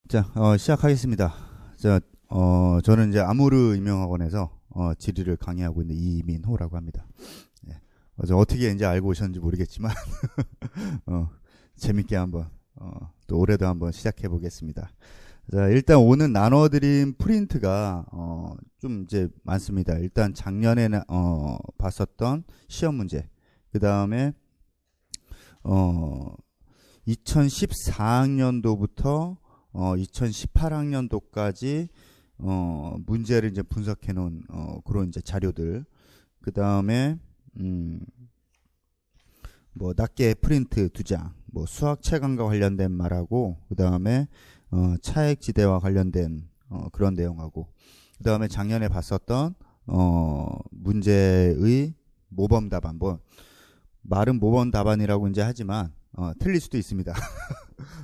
자, 시작하겠습니다. 자, 저는 이제 아모르 임용학원에서 지리를 강의하고 있는 이민호라고 합니다. 예. 어떻게 이제 알고 오셨는지 모르겠지만 재밌게 한번 또 올해도 한번 시작해 보겠습니다. 자, 일단 오늘 나눠드린 프린트가 좀 이제 많습니다. 일단 작년에 봤었던 시험 문제, 그 다음에 2014학년도부터 2018학년도까지 문제를 이제 분석해 놓은 그런 이제 자료들, 그 다음에 뭐 낱개 프린트 2장, 뭐 수학 체감과 관련된 말하고, 그 다음에 차액지대와 관련된 그런 내용하고, 그 다음에 작년에 봤었던 문제의 모범 답안, 뭐 말은 모범 답안이라고 이제 하지만 틀릴 수도 있습니다.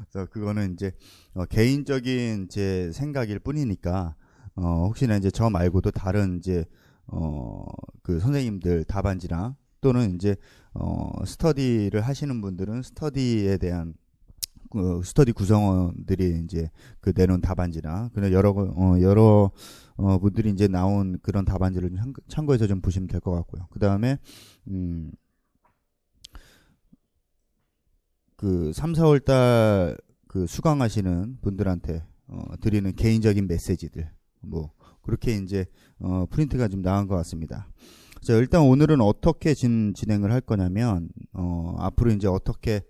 그래서 그거는 이제 개인적인 제 생각일 뿐이니까 혹시나 이제 저 말고도 다른 이제 그 선생님들 답안지나 또는 이제 스터디를 하시는 분들은 스터디에 대한 스터디 구성원들이 이제 그 내놓은 답안지나 그냥 여러 분들이 이제 나온 그런 답안지를 좀 참고해서 좀 보시면 될 것 같고요. 그 다음에 그 3, 4월 달 그 수강하시는 분들한테 드리는 개인적인 메시지들, 뭐 그렇게 이제 프린트가 좀 나온 것 같습니다. 자, 일단 오늘은 어떻게 진행을 할 거냐면 앞으로 이제 어떻게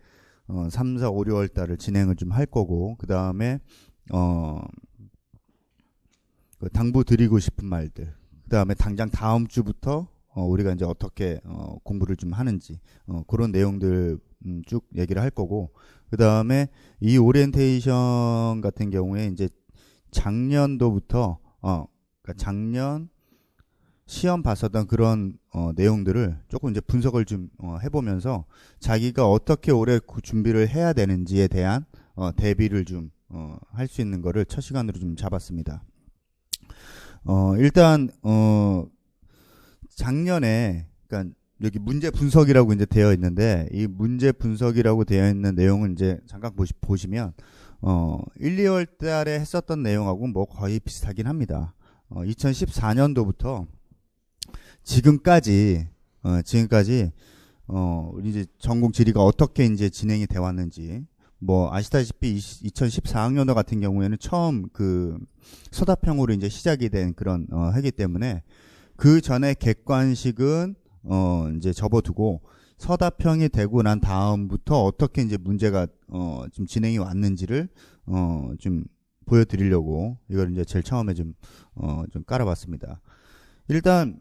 3, 4, 5, 6월 달을 진행을 좀 할 거고, 그 다음에 그 당부 드리고 싶은 말들, 그 다음에 당장 다음 주부터 우리가 이제 어떻게 공부를 좀 하는지 그런 내용들 쭉 얘기를 할 거고, 그 다음에 이 오리엔테이션 같은 경우에 이제 작년도부터 그러니까 작년 시험 봤었던 그런 내용들을 조금 이제 분석을 좀 해보면서 자기가 어떻게 올해 준비를 해야 되는지에 대한 대비를 좀 할 수 있는 거를 첫 시간으로 좀 잡았습니다. 일단 작년에, 그러니까 여기 문제 분석이라고 이제 되어 있는데, 이 문제 분석이라고 되어 있는 내용은 이제 잠깐 보시면 1, 2월 달에 했었던 내용하고 뭐 거의 비슷하긴 합니다. 2014년도부터 지금까지 이제 전공 지리가 어떻게 이제 진행이 돼 왔는지, 뭐 아시다시피 2014학년도 같은 경우에는 처음 그 서답형으로 이제 시작이 된 그런 하기 때문에 그 전에 객관식은 이제 접어두고 서답형이 되고 난 다음부터 어떻게 이제 문제가 좀 진행이 왔는지를 좀 보여드리려고 이걸 이제 제일 처음에 좀 깔아봤습니다. 일단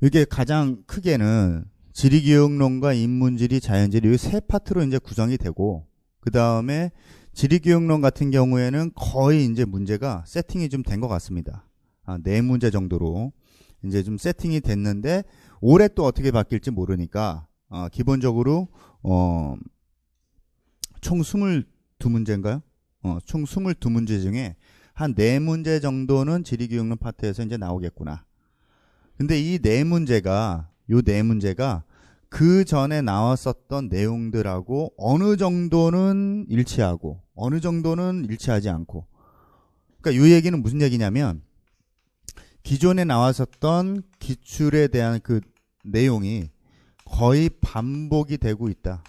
이게 가장 크게는 지리교육론과 인문지리, 자연지리 이 세 파트로 이제 구성이 되고, 그 다음에 지리교육론 같은 경우에는 거의 이제 문제가 세팅이 좀 된 것 같습니다. 4문제 정도로 이제 좀 세팅이 됐는데, 올해 또 어떻게 바뀔지 모르니까 기본적으로 총 22문제인가요? 총 22문제 중에 한 4문제 정도는 지리교육론 파트에서 이제 나오겠구나. 근데 이 4문제가 그 전에 나왔었던 내용들하고 어느 정도는 일치하고 어느 정도는 일치하지 않고, 그러니까 이 얘기는 무슨 얘기냐면 기존에 나왔었던 기출에 대한 그 내용이 거의 반복이 되고 있다.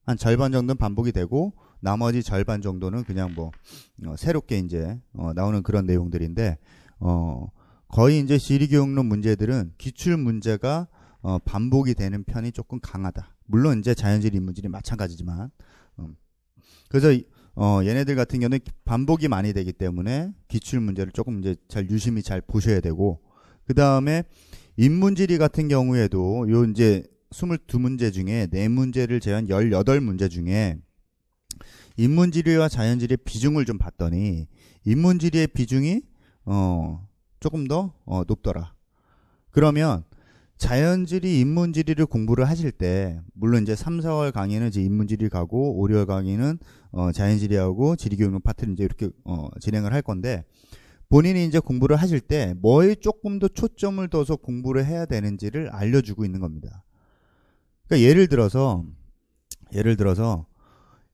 한 절반 정도는 반복이 되고 나머지 절반 정도는 그냥 뭐 새롭게 이제 나오는 그런 내용들인데, 거의 이제 지리교육론 문제들은 기출 문제가 반복이 되는 편이 조금 강하다. 물론 이제 자연지리, 인문지리 마찬가지지만, 그래서 얘네들 같은 경우는 반복이 많이 되기 때문에 기출 문제를 조금 이제 잘 유심히 잘 보셔야 되고, 그 다음에 인문지리 같은 경우에도 요 이제 22문제 중에 4문제를 제한 18문제 중에 인문지리와 자연지리의 비중을 좀 봤더니 인문지리의 비중이 조금 더 높더라. 그러면 자연지리, 인문지리를 공부를 하실 때, 물론 이제 3, 4월 강의는 이제 인문지리 가고 5, 6월 강의는 자연지리하고 지리교육론 파트를 이제 이렇게 진행을 할 건데, 본인이 이제 공부를 하실 때 뭐에 조금 더 초점을 둬서 공부를 해야 되는지를 알려주고 있는 겁니다. 그러니까 예를 들어서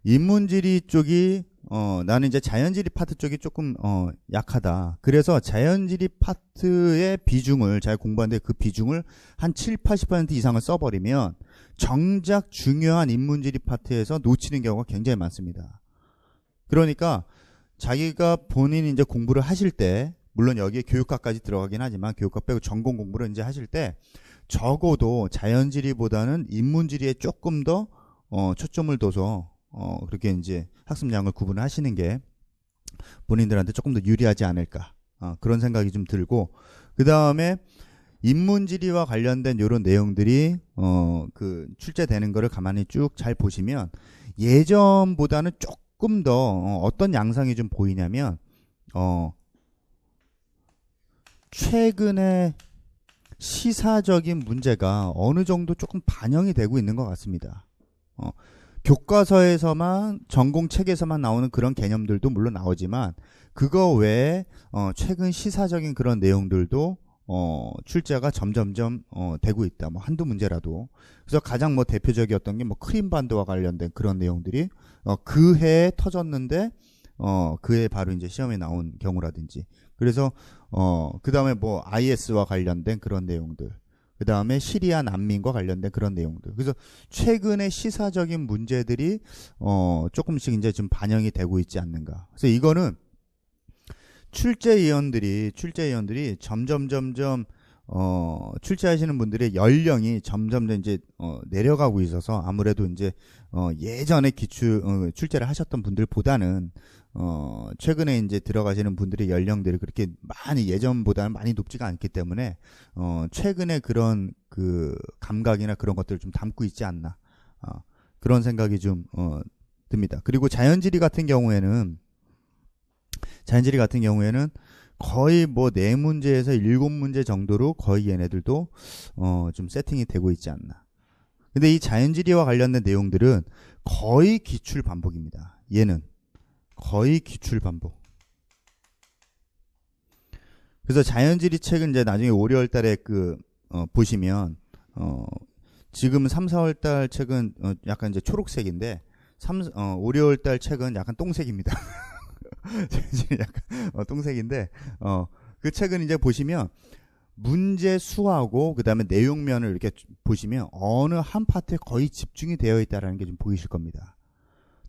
인문지리 쪽이 나는 이제 자연지리 파트 쪽이 조금 약하다. 그래서 자연지리 파트의 비중을 잘 공부하는데 그 비중을 한 7, 80% 이상을 써버리면 정작 중요한 인문지리 파트에서 놓치는 경우가 굉장히 많습니다. 그러니까 자기가 본인이 이제 공부를 하실 때, 물론 여기에 교육학까지 들어가긴 하지만 교육학 빼고 전공 공부를 이제 하실 때 적어도 자연지리보다는 인문지리에 조금 더 초점을 둬서 그렇게 이제 학습량을 구분을 하시는 게 본인들한테 조금 더 유리하지 않을까, 그런 생각이 좀 들고, 그 다음에 인문지리와 관련된 이런 내용들이 그 출제되는 거를 가만히 쭉 잘 보시면 예전보다는 조금 더 어떤 양상이 좀 보이냐면 최근에 시사적인 문제가 어느 정도 조금 반영이 되고 있는 것 같습니다. 교과서에서만, 전공책에서만 나오는 그런 개념들도 물론 나오지만 그거 외에 최근 시사적인 그런 내용들도 출제가 점점점 되고 있다. 뭐 한두 문제라도. 그래서 가장 뭐 대표적이었던 게 뭐 크림반도와 관련된 그런 내용들이 그 해에 터졌는데 그 해 바로 이제 시험에 나온 경우라든지. 그래서 그 다음에 뭐 IS와 관련된 그런 내용들, 그 다음에 시리아 난민과 관련된 그런 내용들. 그래서 최근에 시사적인 문제들이 조금씩 이제 좀 반영이 되고 있지 않는가. 그래서 이거는 출제위원들이 점점 출제하시는 분들의 연령이 점점 이제 내려가고 있어서 아무래도 이제 예전에 출제를 하셨던 분들보다는 최근에 이제 들어가시는 분들의 연령들이 그렇게 많이 예전보다는 많이 높지가 않기 때문에 최근에 그런 그 감각이나 그런 것들을 좀 담고 있지 않나, 그런 생각이 좀 듭니다. 그리고 자연지리 같은 경우에는 거의 뭐 4문제에서 7문제 정도로 거의 얘네들도 좀 세팅이 되고 있지 않나. 근데 이 자연지리와 관련된 내용들은 거의 기출 반복입니다. 얘는 거의 기출 반복. 그래서 자연지리 책은 이제 나중에 5, 6월 달에 보시면 지금 3, 4월 달 책은 약간 이제 초록색인데 5, 6월 달 책은 약간 똥색입니다. 약간 똥색인데 그 책은 이제 보시면 문제 수하고 그 다음에 내용면을 이렇게 보시면 어느 한 파트에 거의 집중이 되어 있다는 게 좀 보이실 겁니다.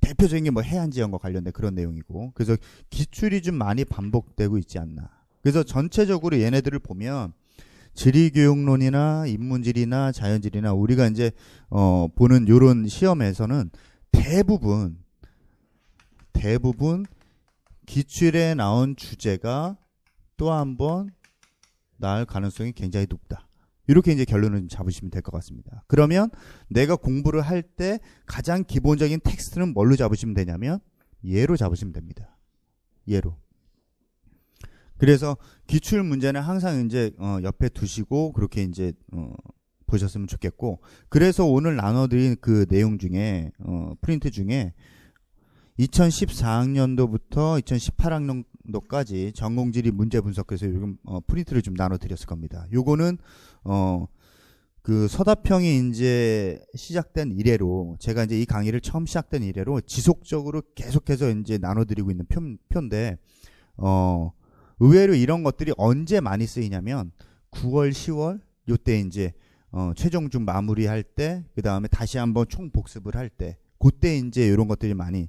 대표적인 게 뭐 해안지형과 관련된 그런 내용이고, 그래서 기출이 좀 많이 반복되고 있지 않나. 그래서 전체적으로 얘네들을 보면 지리교육론이나 인문지리나 자연지리나 우리가 이제 보는 요런 시험에서는 대부분 기출에 나온 주제가 또 한 번 나올 가능성이 굉장히 높다. 이렇게 이제 결론을 잡으시면 될 것 같습니다. 그러면 내가 공부를 할 때 가장 기본적인 텍스트는 뭘로 잡으시면 되냐면 얘로 잡으시면 됩니다. 얘로. 그래서 기출 문제는 항상 이제 옆에 두시고 그렇게 이제 보셨으면 좋겠고, 그래서 오늘 나눠드린 그 내용 중에 프린트 중에 2014학년도부터 2018학년도까지 전공지리 문제 분석해서 요즘 프린트를 좀 나눠드렸을 겁니다. 요거는 그 서답형이 이제 시작된 이래로, 제가 이제 이 강의를 처음 시작된 이래로 지속적으로 계속해서 이제 나눠드리고 있는 표인데, 의외로 이런 것들이 언제 많이 쓰이냐면 9월, 10월 요때 이제 최종 좀 마무리할 때, 그 다음에 다시 한번 총 복습을 할 때, 그때 이제 이런 것들이 많이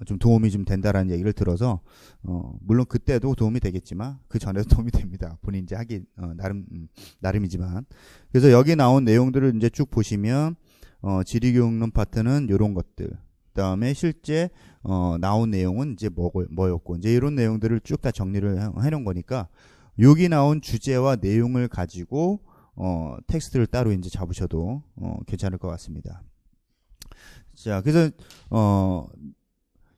좀 도움이 좀 된다라는 얘기를 들어서 물론 그때도 도움이 되겠지만 그 전에도 도움이 됩니다. 본인 이제 하기 나름이지만. 그래서 여기 나온 내용들을 이제 쭉 보시면 지리교육론 파트는 이런 것들, 그다음에 실제 나온 내용은 이제 뭐였고 이제 이런 내용들을 쭉 다 정리를 해놓은 거니까 여기 나온 주제와 내용을 가지고 텍스트를 따로 이제 잡으셔도 괜찮을 것 같습니다. 자, 그래서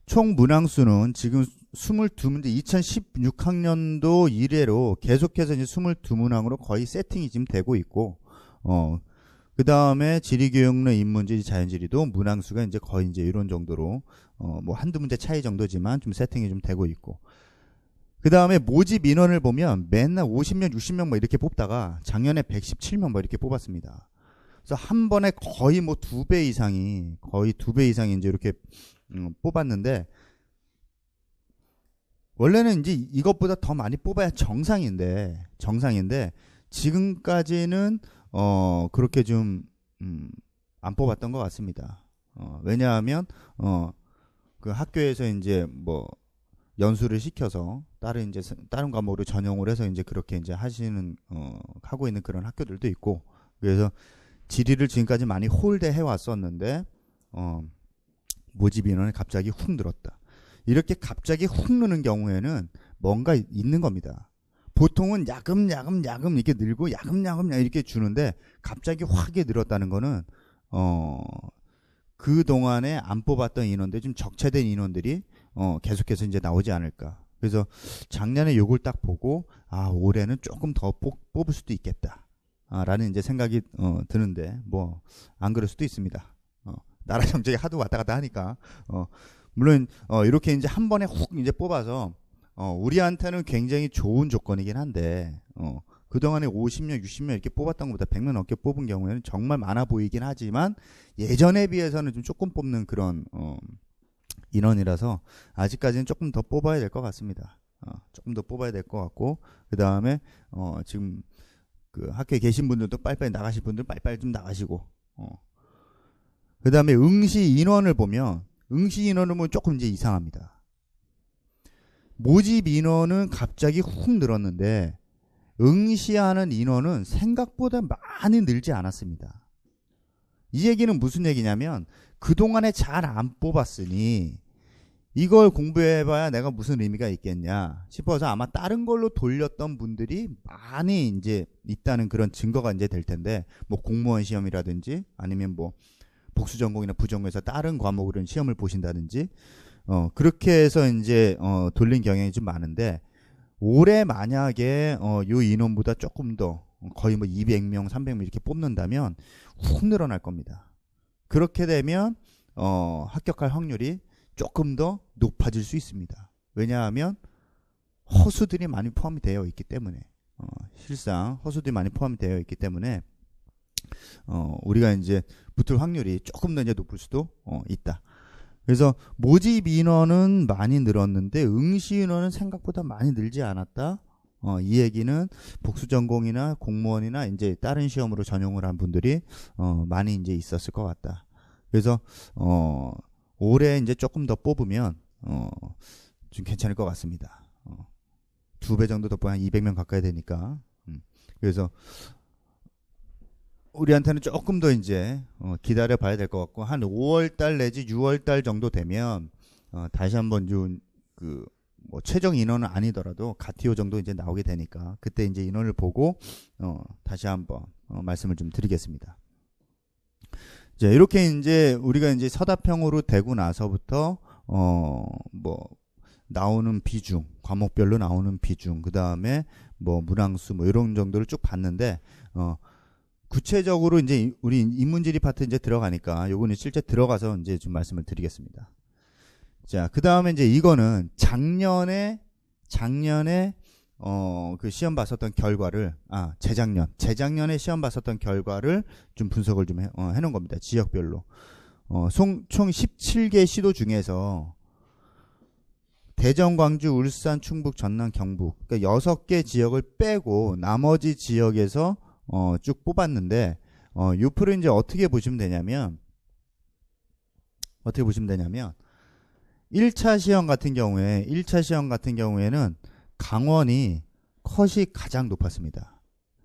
총 문항수는 지금 22문제, 2016학년도 이래로 계속해서 이제 22문항으로 거의 세팅이 지금 되고 있고, 그 다음에 지리교육론, 인문지리, 자연지리도 문항수가 이제 거의 이제 이런 정도로 뭐 한두 문제 차이 정도지만 좀 세팅이 좀 되고 있고, 그 다음에 모집 인원을 보면 맨날 50명, 60명 뭐 이렇게 뽑다가 작년에 117명 뭐 이렇게 뽑았습니다. 그래서 한 번에 거의 뭐 2배 이상이 이제 이렇게 뽑았는데, 원래는 이제 이것보다 더 많이 뽑아야 정상인데 지금까지는 그렇게 좀 안 뽑았던 것 같습니다. 왜냐하면 그 학교에서 이제 뭐 연수를 시켜서 다른 과목으로 전용을 해서 이제 그렇게 이제 하고 있는 그런 학교들도 있고, 그래서 지리를 지금까지 많이 홀대해 왔었는데 모집 인원이 갑자기 훅 늘었다. 이렇게 갑자기 훅 느는 경우에는 뭔가 있는 겁니다. 보통은 야금야금 이렇게 늘고 야금야금 이렇게 주는데 갑자기 확 늘었다는 거는 그 동안에 안 뽑았던 인원들, 좀 적체된 인원들이 계속해서 이제 나오지 않을까. 그래서 작년에 요걸 딱 보고 올해는 조금 더 뽑을 수도 있겠다. 라는 이제 생각이 드는데 뭐 안 그럴 수도 있습니다. 나라 정책이 하도 왔다 갔다 하니까 물론 이렇게 이제 한 번에 훅 이제 뽑아서 우리한테는 굉장히 좋은 조건이긴 한데 그동안에 50명, 60명 이렇게 뽑았던 것보다 100명 넘게 뽑은 경우에는 정말 많아 보이긴 하지만 예전에 비해서는 좀 조금 뽑는 그런 인원이라서 아직까지는 조금 더 뽑아야 될 것 같습니다. 조금 더 뽑아야 될 것 같고, 그 다음에 지금 그 학교에 계신 분들도 빨리빨리 나가실 분들 빨리빨리 좀 나가시고, 그 다음에 응시 인원을 보면 조금 이제 이상합니다. 모집 인원은 갑자기 훅 늘었는데 응시하는 인원은 생각보다 많이 늘지 않았습니다. 이 얘기는 무슨 얘기냐면 그동안에 잘 안 뽑았으니 이걸 공부해봐야 내가 무슨 의미가 있겠냐 싶어서 아마 다른 걸로 돌렸던 분들이 많이 이제 있다는 그런 증거가 이제 될 텐데, 뭐 공무원 시험이라든지 아니면 뭐 복수 전공이나 부전공에서 다른 과목으로 시험을 보신다든지 그렇게 해서 이제 돌린 경향이 좀 많은데, 올해 만약에 요 인원보다 조금 더 거의 뭐 200명, 300명 이렇게 뽑는다면 훅 늘어날 겁니다. 그렇게 되면 합격할 확률이 조금 더 높아질 수 있습니다. 왜냐하면 허수들이 많이 포함이 되어 있기 때문에, 실상 허수들이 많이 포함이 되어 있기 때문에 우리가 이제 붙을 확률이 조금 더 이제 높을 수도 있다. 그래서 모집 인원은 많이 늘었는데 응시 인원은 생각보다 많이 늘지 않았다. 이 얘기는 복수 전공이나 공무원이나 이제 다른 시험으로 전용을 한 분들이 많이 이제 있었을 것 같다. 그래서 올해 이제 조금 더 뽑으면 좀 괜찮을 것 같습니다. 2배 정도 더 뽑으면 한 200명 가까이 되니까. 그래서 우리한테는 조금 더 이제 기다려 봐야 될 것 같고, 한 5월달 내지 6월달 정도 되면 다시 한번 그 뭐 최종 인원은 아니더라도 가티오 정도 이제 나오게 되니까 그때 이제 인원을 보고 다시 한번 말씀을 좀 드리겠습니다. 자, 이렇게 이제 우리가 이제 서답형으로 되고 나서부터 뭐 나오는 비중, 과목별로 나오는 비중, 그 다음에 뭐 문항수 뭐 이런 정도를 쭉 봤는데 구체적으로 이제 우리 인문지리 파트 이제 들어가니까 요거는 실제 들어가서 이제 좀 말씀을 드리겠습니다. 자, 그 다음에 이제 이거는 작년에 그 시험 봤었던 결과를 재작년에 시험 봤었던 결과를 좀 분석을 좀 해놓은 겁니다. 지역별로 총 17개 시도 중에서 대전, 광주, 울산, 충북, 전남, 경북, 그러니까 6개 지역을 빼고 나머지 지역에서 쭉 뽑았는데 요 표를 이제 어떻게 보시면 되냐면 1차 시험 같은 경우에는 강원이 컷이 가장 높았습니다.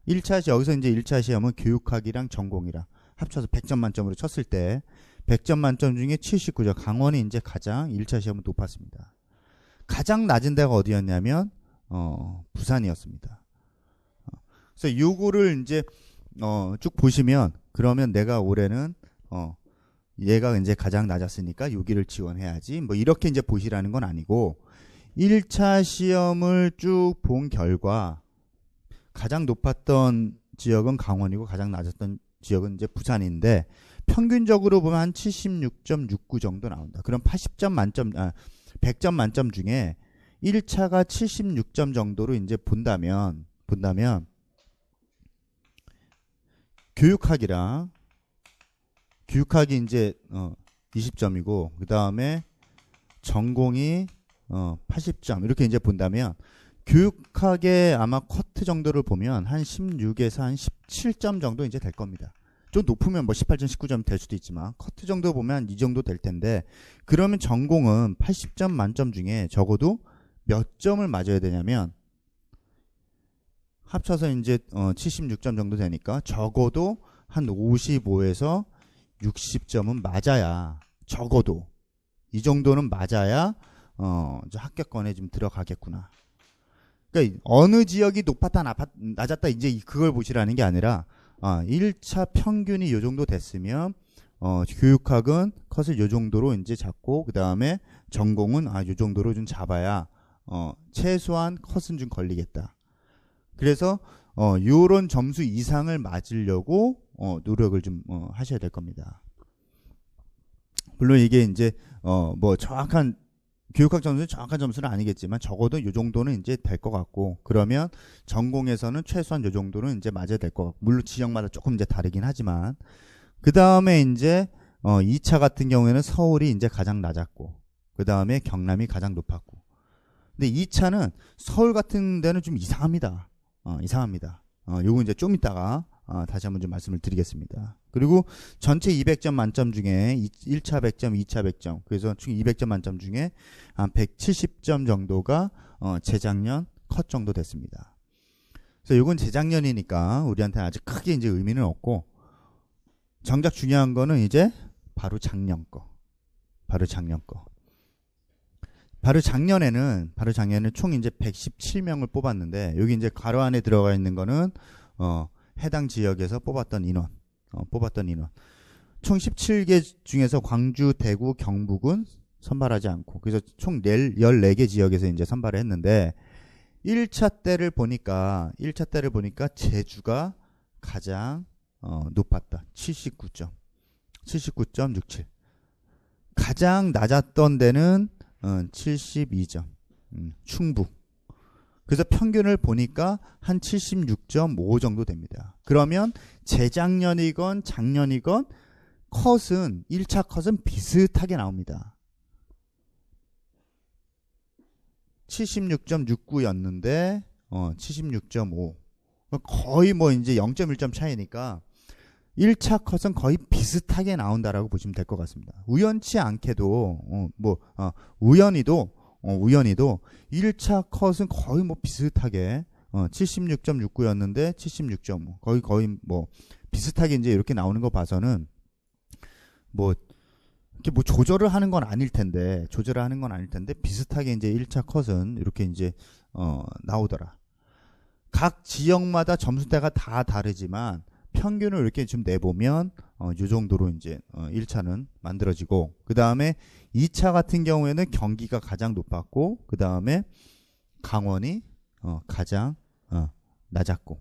여기서 이제 1차 시험은 교육학이랑 전공이랑 합쳐서 100점 만점으로 쳤을 때 100점 만점 중에 79점, 강원이 이제 가장 1차 시험은 높았습니다. 가장 낮은 데가 어디였냐면 부산이었습니다. 그래서 요거를 이제 쭉 보시면, 그러면 내가 올해는 얘가 이제 가장 낮았으니까 여기를 지원해야지 뭐 이렇게 이제 보시라는 건 아니고, 1차 시험을 쭉 본 결과 가장 높았던 지역은 강원이고 가장 낮았던 지역은 이제 부산인데 평균적으로 보면 한 76.69 정도 나온다. 그럼 100점 만점 중에 1차가 76점 정도로 이제 본다면 교육학이 이제 20점이고 그 다음에 전공이 80점 이렇게 이제 본다면 교육학의 아마 커트 정도를 보면 한 16에서 한 17점 정도 이제 될 겁니다. 좀 높으면 뭐 18점, 19점 될 수도 있지만 커트 정도 보면 이 정도 될 텐데 그러면 전공은 80점 만점 중에 적어도 몇 점을 맞아야 되냐면 합쳐서 이제 76점 정도 되니까 적어도 한 55에서 60점은 맞아야 적어도 이 정도는 맞아야 이제 합격권에 좀 들어가겠구나. 그러니까 어느 지역이 높았다 낮았다 이제 그걸 보시라는 게 아니라 1차 평균이 이 정도 됐으면 교육학은 컷을 이 정도로 이제 잡고 그 다음에 전공은 이 정도로 좀 잡아야 최소한 컷은 좀 걸리겠다. 그래서 요런 점수 이상을 맞으려고 노력을 좀 하셔야 될 겁니다. 물론 이게 이제 뭐 정확한 교육학 점수는 정확한 점수는 아니겠지만 적어도 요 정도는 이제 될 것 같고 그러면 전공에서는 최소한 요 정도는 이제 맞아야 될 것 같고 물론 지역마다 조금 이제 다르긴 하지만 그 다음에 이제 2차 같은 경우에는 서울이 이제 가장 낮았고 그 다음에 경남이 가장 높았고 근데 2차는 서울 같은 데는 좀 이상합니다. 이상합니다. 요거 이제 좀 이따가 다시 한번 좀 말씀을 드리겠습니다. 그리고 전체 200점 만점 중에 1차 100점, 2차 100점 그래서 총 200점 만점 중에 한 170점 정도가 재작년 컷 정도 됐습니다. 그래서 요건 재작년이니까 우리한테 아직 크게 이제 의미는 없고 정작 중요한 거는 이제 바로 작년 거. 바로 작년에는 총 이제 117명을 뽑았는데 여기 이제 가로 안에 들어가 있는 거는 해당 지역에서 뽑았던 인원. 총 17개 중에서 광주, 대구, 경북은 선발하지 않고 그래서 총 14개 지역에서 이제 선발을 했는데 1차 때를 보니까 제주가 가장 높았다. 79.67. 가장 낮았던 데는 72점. 충북. 그래서 평균을 보니까 한 76.5 정도 됩니다. 그러면 재작년이건 작년이건 컷은 1차 컷은 비슷하게 나옵니다. 76.69였는데 76.5. 거의 뭐 이제 0.1점 차이니까 1차 컷은 거의 비슷하게 나온다라고 보시면 될 것 같습니다. 우연치 않게도 우연히도 1차 컷은 거의 뭐 비슷하게 76.69였는데 76.5 거의 뭐 비슷하게 이제 이렇게 나오는 거 봐서는 뭐 이렇게 뭐 조절을 하는 건 아닐 텐데 비슷하게 이제 1차 컷은 이렇게 이제 나오더라. 각 지역마다 점수대가 다 다르지만 평균을 이렇게 좀 내보면 요 정도로 이제 1차는 만들어지고 그 다음에 2차 같은 경우에는 경기가 가장 높았고 그 다음에 강원이 가장 낮았고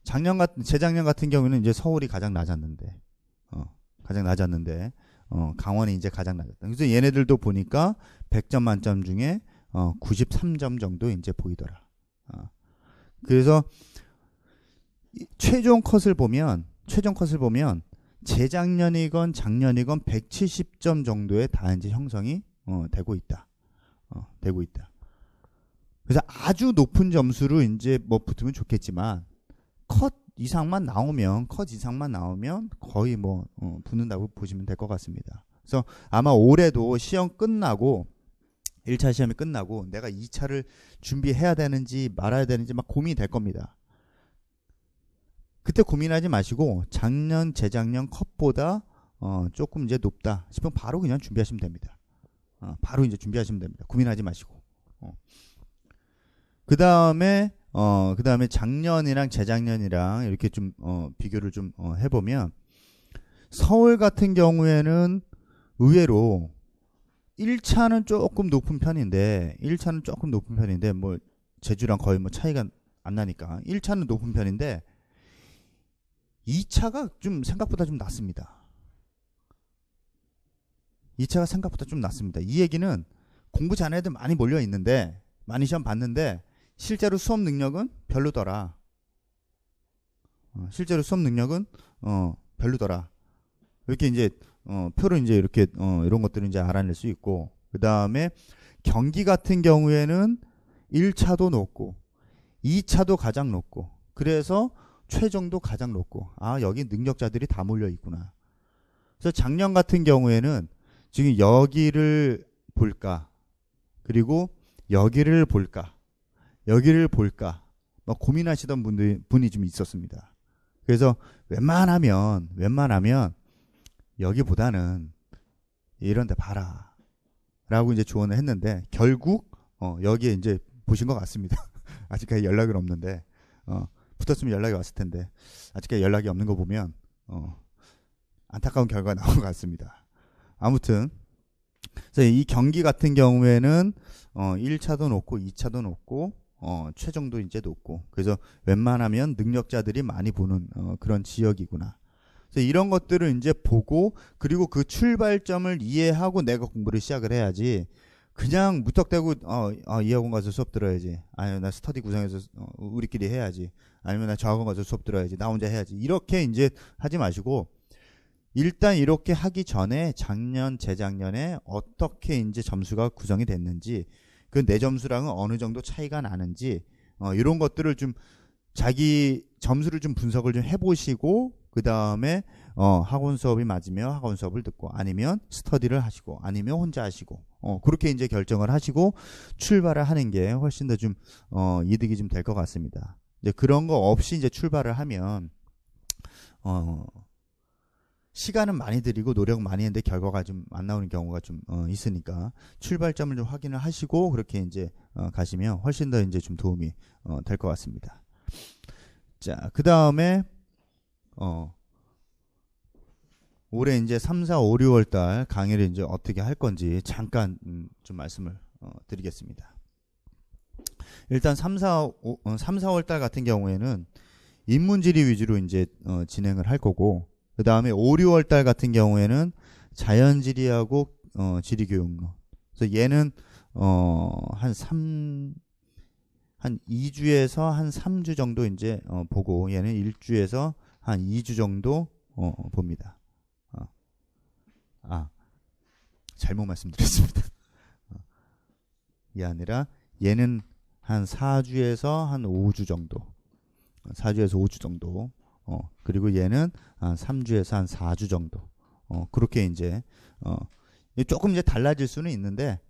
재작년 같은 경우에는 이제 서울이 가장 낮았는데 강원이 이제 가장 낮았다. 그래서 얘네들도 보니까 100점 만점 중에 93점 정도 이제 보이더라. 그래서 최종 컷을 보면 재작년이건 작년이건 170점 정도에 다 이제 형성이 되고 있다. 그래서 아주 높은 점수로 이제 뭐 붙으면 좋겠지만 컷 이상만 나오면 거의 뭐 붙는다고 보시면 될 것 같습니다. 그래서 아마 올해도 시험 끝나고 1차 시험이 끝나고 내가 2차를 준비해야 되는지 말아야 되는지 막 고민이 될 겁니다. 그때 고민하지 마시고 작년, 재작년 컷보다 조금 이제 높다 싶으면 바로 그냥 준비하시면 됩니다. 바로 이제 준비하시면 됩니다. 고민하지 마시고. 그 다음에 작년이랑 재작년이랑 이렇게 좀 비교를 좀 해보면 서울 같은 경우에는 의외로 1차는 조금 높은 편인데 뭐 제주랑 거의 뭐 차이가 안 나니까 1차는 높은 편인데 2차가 좀 생각보다 좀 낮습니다. 2차가 생각보다 좀 낮습니다. 이 얘기는 공부 잘하는 애들 많이 몰려 있는데 많이 시험 봤는데 실제로 수업 능력은 별로더라. 이렇게 이제 표를 이제 이렇게 이런 것들을 이제 알아낼 수 있고 그 다음에 경기 같은 경우에는 1차도 높고 2차도 가장 높고 그래서 최종도 가장 높고 여기 능력자들이 다 몰려 있구나. 그래서 작년 같은 경우에는 지금 여기를 볼까 그리고 여기를 볼까 막 고민하시던 분이 좀 있었습니다. 그래서 웬만하면 여기보다는 이런 데 봐라 라고 이제 조언을 했는데 결국 여기에 이제 보신 것 같습니다. 아직까지 연락은 없는데 붙었으면 연락이 왔을 텐데 아직까지 연락이 없는 거 보면 안타까운 결과가 나온 것 같습니다. 아무튼 그래서 이 경기 같은 경우에는 1차도 높고 2차도 높고 최종도 이제 높고 그래서 웬만하면 능력자들이 많이 보는 그런 지역이구나. 그래서 이런 것들을 이제 보고 그리고 그 출발점을 이해하고 내가 공부를 시작을 해야지 그냥 무턱대고 이 학원 가서 수업 들어야지 아니면 나 스터디 구성해서 우리끼리 해야지 아니면 나 저 학원 가서 수업 들어야지 나 혼자 해야지 이렇게 이제 하지 마시고 일단 이렇게 하기 전에 작년 재작년에 어떻게 이제 점수가 구성이 됐는지 그 내 점수랑은 어느 정도 차이가 나는지 이런 것들을 좀 자기 점수를 좀 분석을 좀 해보시고 그 다음에 학원 수업이 맞으면 학원 수업을 듣고 아니면 스터디를 하시고 아니면 혼자 하시고 그렇게 이제 결정을 하시고 출발을 하는 게 훨씬 더 좀 이득이 좀 될 것 같습니다. 이제 그런 거 없이 이제 출발을 하면 시간은 많이 들이고 노력 많이 했는데 결과가 좀 안 나오는 경우가 좀 있으니까 출발점을 좀 확인을 하시고 그렇게 이제 가시면 훨씬 더 이제 좀 도움이 될 것 같습니다. 자, 그 다음에 올해 이제 3, 4, 5, 6월 달 강의를 이제 어떻게 할 건지 잠깐 좀 말씀을 드리겠습니다. 일단 3, 4월 달 같은 경우에는 인문지리 위주로 이제 진행을 할 거고 그 다음에 5, 6월 달 같은 경우에는 자연지리하고 지리교육론. 그래서 얘는 한 2주에서 한 3주 정도 이제 보고 얘는 1주에서 한 2주 정도 봅니다. 잘못 말씀드렸습니다. 이게 아니라 얘는 한 4주에서 한 5주 정도. 4주에서 5주 정도. 그리고 얘는 한 3주에서 한 4주 정도. 그렇게 이제 조금 이제 달라질 수는 있는데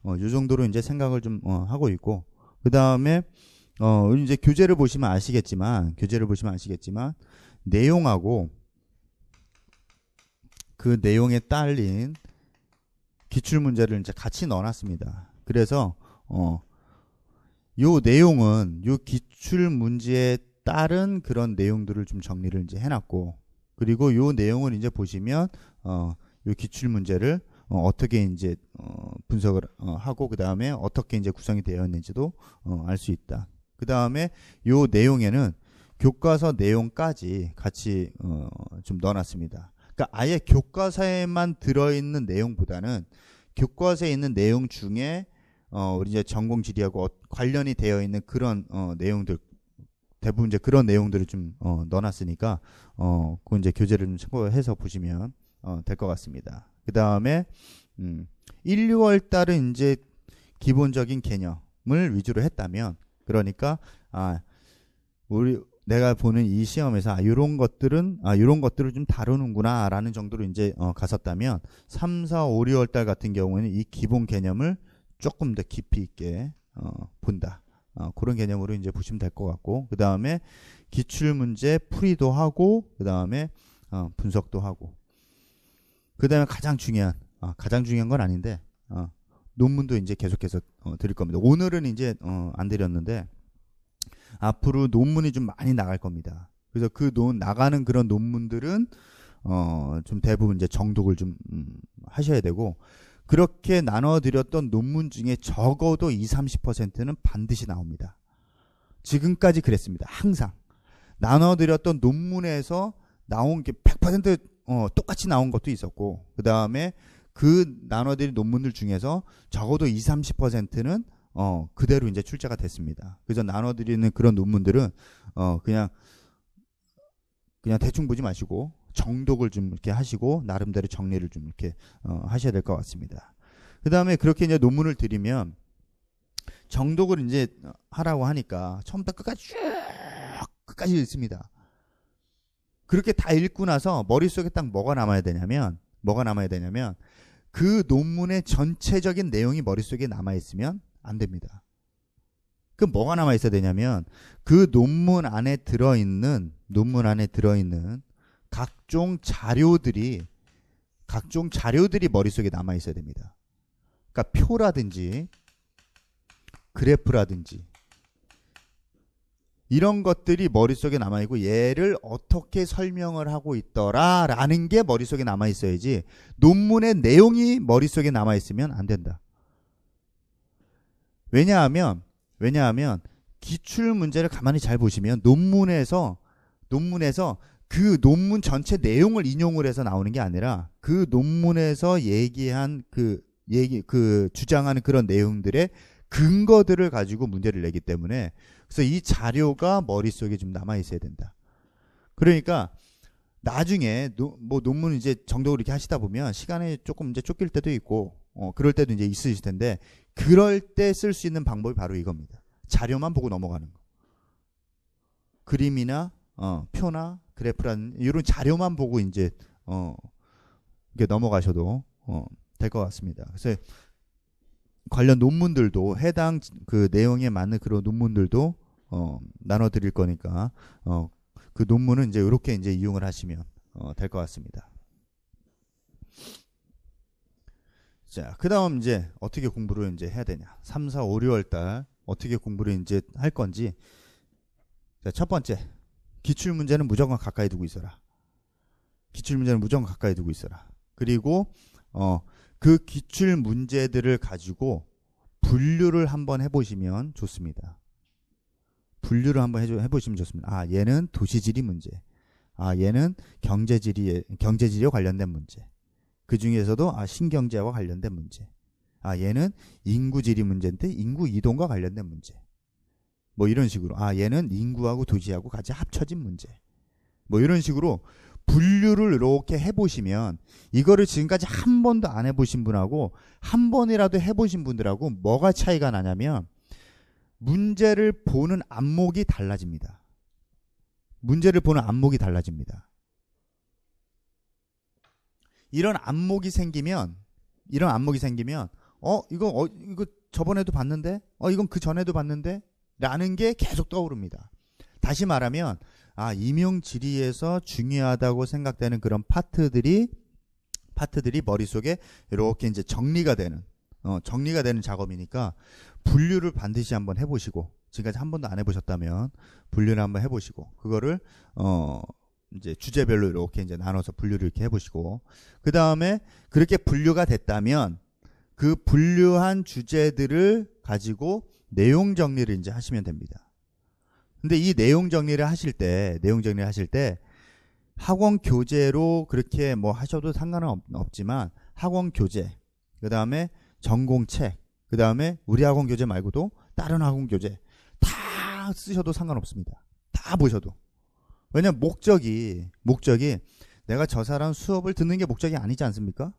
요 정도로 이제 생각을 좀 하고 있고 그다음에 이제 교재를 보시면 아시겠지만 내용하고 그 내용에 딸린 기출 문제를 이제 같이 넣어놨습니다. 그래서 요 내용은 요 기출 문제에 따른 그런 내용들을 좀 정리를 이제 해놨고 그리고 요 내용을 이제 보시면 요 기출 문제를 어떻게 이제 분석을 하고 그 다음에 어떻게 이제 구성이 되어 있는지도 알 수 있다. 그 다음에 요 내용에는 교과서 내용까지 같이 좀 넣어놨습니다. 그러니까 아예 교과서에만 들어있는 내용보다는 교과서에 있는 내용 중에 우리 이제 전공 지리하고 관련이 되어 있는 그런 내용들 대부분 이제 그런 내용들을 좀 넣어놨으니까 그 이제 교재를 좀 참고해서 보시면 될 것 같습니다. 그 다음에 1, 6월 달은 이제 기본적인 개념을 위주로 했다면 그러니까 내가 보는 이 시험에서 이런 것들을 좀 다루는구나라는 정도로 이제 갔었다면 3, 4, 5, 6월 달 같은 경우에는 이 기본 개념을 조금 더 깊이 있게 본다. 그런 개념으로 이제 보시면 될 것 같고 그 다음에 기출 문제 풀이도 하고 그 다음에 분석도 하고 그 다음에 가장 중요한 건 아닌데 논문도 이제 계속해서 드릴 겁니다. 오늘은 이제 안 드렸는데 앞으로 논문이 좀 많이 나갈 겁니다. 그래서 그 나가는 그런 논문들은 좀 대부분 이제 정독을 좀 하셔야 되고 그렇게 나눠드렸던 논문 중에 적어도 20-30%는 반드시 나옵니다. 지금까지 그랬습니다. 항상 나눠드렸던 논문에서 나온 게 100% 똑같이 나온 것도 있었고 그 다음에 그 나눠드린 논문들 중에서 적어도 20-30%는 그대로 이제 출제가 됐습니다. 그래서 나눠드리는 그런 논문들은 그냥 대충 보지 마시고 정독을 좀 이렇게 하시고 나름대로 정리를 좀 이렇게 하셔야 될 것 같습니다. 그 다음에 그렇게 이제 논문을 드리면 정독을 이제 하라고 하니까 처음부터 끝까지 쭉 끝까지 읽습니다. 그렇게 다 읽고 나서 머릿속에 딱 뭐가 남아야 되냐면 그 논문의 전체적인 내용이 머릿속에 남아있으면 안 됩니다. 그럼 뭐가 남아있어야 되냐면 그 논문 안에 들어있는 각종 자료들이 머릿속에 남아있어야 됩니다. 그러니까 표라든지 그래프라든지 이런 것들이 머릿속에 남아있고 얘를 어떻게 설명을 하고 있더라라는 게 머릿속에 남아있어야지 논문의 내용이 머릿속에 남아있으면 안 된다. 왜냐하면 기출문제를 가만히 잘 보시면 논문에서 그 논문 전체 내용을 인용을 해서 나오는 게 아니라 그 논문에서 얘기한 그 주장하는 그런 내용들의 근거들을 가지고 문제를 내기 때문에 그래서 이 자료가 머릿속에 좀 남아 있어야 된다. 그러니까 나중에 논문 이제 정독을 이렇게 하시다 보면 시간에 조금 이제 쫓길 때도 있고 그럴 때도 이제 있으실 텐데 그럴 때 쓸 수 있는 방법이 바로 이겁니다. 자료만 보고 넘어가는 거. 그림이나 표나 그래프라는 이런 자료만 보고 이제 이렇게 넘어가셔도 될 것 같습니다. 그래서 관련 논문들도 해당 그 내용에 맞는 그런 논문들도 나눠 드릴 거니까 그 논문은 이제 이렇게 이제 이용을 하시면 될 것 같습니다. 자, 그다음 이제 어떻게 공부를 이제 해야 되냐? 3, 4, 5, 6월 달 어떻게 공부를 이제 할 건지. 자, 첫 번째. 기출 문제는 무조건 가까이 두고 있어라. 그리고 그 기출 문제들을 가지고 분류를 한번 해보시면 좋습니다. 아, 얘는 도시지리 문제. 아, 얘는 경제지리에 관련된 문제. 그 중에서도 신경제와 관련된 문제. 아, 얘는 인구지리 문제인데 인구 이동과 관련된 문제. 뭐 이런 식으로. 아, 얘는 인구하고 도시하고 같이 합쳐진 문제. 뭐 이런 식으로 분류를 이렇게 해보시면 이거를 지금까지 한 번도 안 해보신 분하고 한 번이라도 해보신 분들하고 뭐가 차이가 나냐면 문제를 보는 안목이 달라집니다. 이런 안목이 생기면 이거 저번에도 봤는데 이건 그 전에도 봤는데 라는 게 계속 떠오릅니다. 다시 말하면 임용지리에서 중요하다고 생각되는 그런 파트들이 머릿속에 이렇게 이제 정리가 되는 작업이니까 분류를 반드시 한번 해보시고 지금까지 한 번도 안 해보셨다면 분류를 한번 해보시고 그거를 이제 주제별로 이렇게 이제 나눠서 분류를 이렇게 해보시고 그 다음에 그렇게 분류가 됐다면 그 분류한 주제들을 가지고 내용 정리를 이제 하시면 됩니다. 근데 이 내용 정리를 하실 때 학원 교재로 그렇게 뭐 하셔도 상관은 없지만 학원 교재, 그 다음에 전공책, 그 다음에 우리 학원 교재 말고도 다른 학원 교재 다 쓰셔도 상관없습니다. 다 보셔도. 왜냐면 목적이 내가 저 사람 수업을 듣는 게 목적이 아니지 않습니까?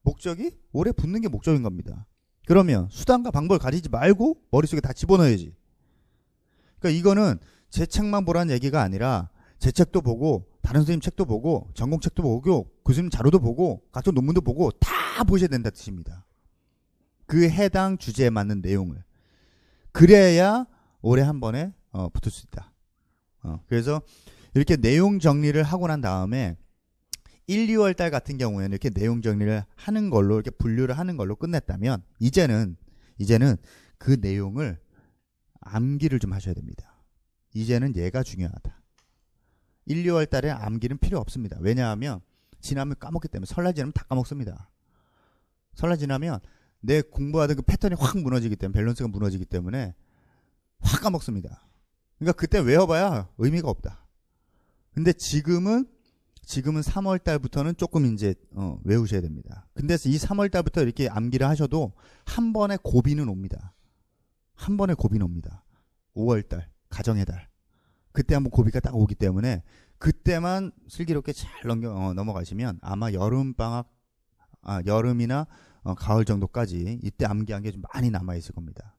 목적이 오래 붙는 게 목적인 겁니다. 그러면 수단과 방법을 가리지 말고 머릿속에 다 집어넣어야지. 그러니까 이거는 제 책만 보라는 얘기가 아니라 제 책도 보고 다른 선생님 책도 보고 전공책도 보고 교수님 자료도 보고 각종 논문도 보고 다 보셔야 된다는 뜻입니다. 그 해당 주제에 맞는 내용을. 그래야 올해 한 번에 붙을 수 있다. 그래서 이렇게 내용 정리를 하고 난 다음에 1, 2월 달 같은 경우에는 이렇게 내용 정리를 하는 걸로 이렇게 분류를 하는 걸로 끝냈다면 이제는 그 내용을 암기를 좀 하셔야 됩니다. 이제는 얘가 중요하다. 1, 2월 달에 암기는 필요 없습니다. 왜냐하면 지나면 까먹기 때문에 설날 지나면 다 까먹습니다. 설날 지나면 내 공부하던 그 패턴이 확 무너지기 때문에 밸런스가 무너지기 때문에 확 까먹습니다. 그러니까 그때 외워봐야 의미가 없다. 근데 지금은 3월 달부터는 조금 이제 외우셔야 됩니다. 근데 이 3월 달부터 이렇게 암기를 하셔도 한 번에 고비는 옵니다. 5월 달, 가정의 달. 그때 한번 고비가 딱 오기 때문에 그때만 슬기롭게 잘 넘어가시면 아마 여름이나 가을 정도까지 이때 암기한 게 좀 많이 남아 있을 겁니다.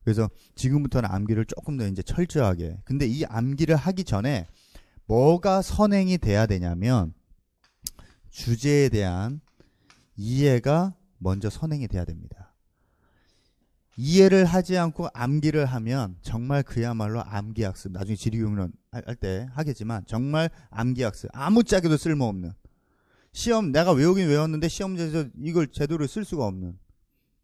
그래서 지금부터는 암기를 조금 더 이제 철저하게. 근데 이 암기를 하기 전에 뭐가 선행이 돼야 되냐면 주제에 대한 이해가 먼저 선행이 돼야 됩니다. 이해를 하지 않고 암기를 하면 정말 그야말로 암기학습, 나중에 지리교육론 할 때 하겠지만 정말 암기학습, 아무짝에도 쓸모없는, 시험 내가 외우긴 외웠는데 시험지에서 이걸 제대로 쓸 수가 없는,